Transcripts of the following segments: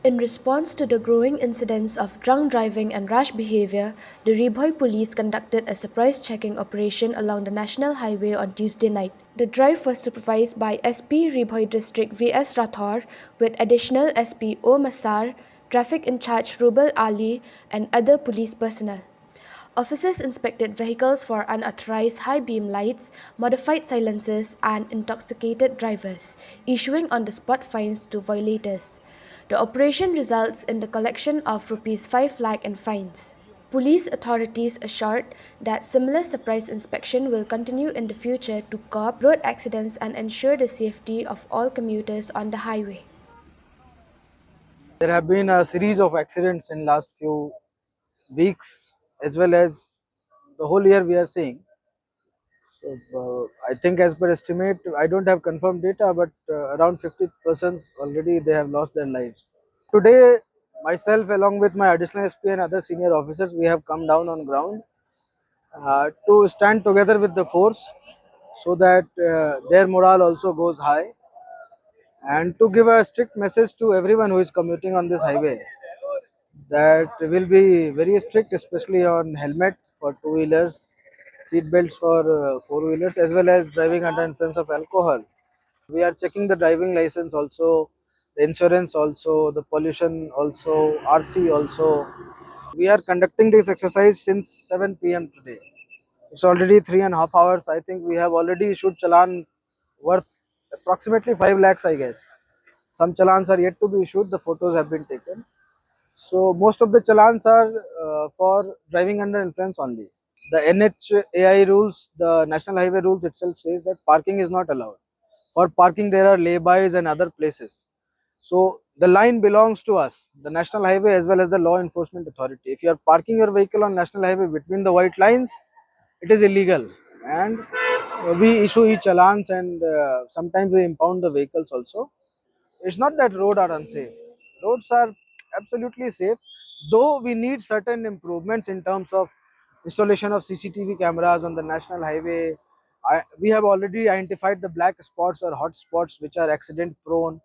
In response to the growing incidents of drunk driving and rash behavior, the Ribhoi police conducted a surprise checking operation along the national highway on Tuesday night. The drive was supervised by SP Ribhoi District VS Rathor with additional SP O Masar, traffic in charge Rubal Ali, and other police personnel. Officers inspected vehicles for unauthorized high beam lights, modified silencers, and intoxicated drivers, issuing on the spot fines to violators. The operation results in the collection of Rs 5 lakh in fines. Police authorities assured that similar surprise inspection will continue in the future to curb road accidents and ensure the safety of all commuters on the highway. There have been a series of accidents in last few weeks as well as the whole year we are seeing. So I think as per estimate, I don't have confirmed data, but around 50 persons already they have lost their lives. Today, myself along with my additional SP and other senior officers, we have come down on ground to stand together with the force so that their morale also goes high, and to give a strict message to everyone who is commuting on this highway that will be very strict, especially on helmet for two-wheelers, seat belts for four-wheelers, as well as driving under influence of alcohol. We are checking the driving license also, the insurance also, the pollution also, RC also. We are conducting this exercise since 7 p.m. today. It's already 3.5 hours. I think we have already issued challan worth approximately 5 lakhs, I guess. Some challans are yet to be issued. The photos have been taken. So most of the challans are for driving under influence only. The NHAI rules, the National Highway rules itself says that parking is not allowed. For parking, there are laybys and other places. So the line belongs to us, the National Highway as well as the law enforcement authority. If you are parking your vehicle on National Highway between the white lines, it is illegal, and we issue e-challans, and sometimes we impound the vehicles also. It's not that roads are unsafe. Roads are absolutely safe, though we need certain improvements in terms of installation of CCTV cameras on the national highway. We have already identified the black spots or hot spots which are accident prone.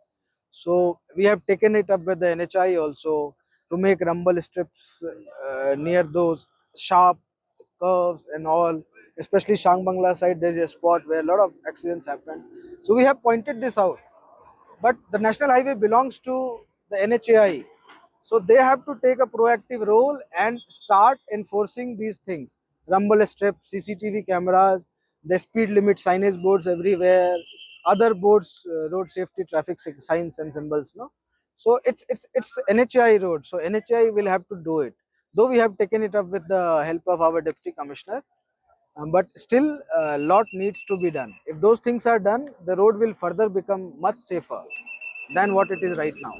So we have taken it up with the NHI also to make rumble strips near those sharp curves and all. Especially Shang Bangla side, there is a spot where a lot of accidents happen. So we have pointed this out, but the national highway belongs to the NHAI. So they have to take a proactive role and start enforcing these things. Rumble strip, CCTV cameras, the speed limit signage boards everywhere, other boards, road safety traffic signs and symbols. No, so it's NHAI road. So NHAI will have to do it. Though we have taken it up with the help of our deputy commissioner, but still a lot needs to be done. If those things are done, the road will further become much safer than what it is right now.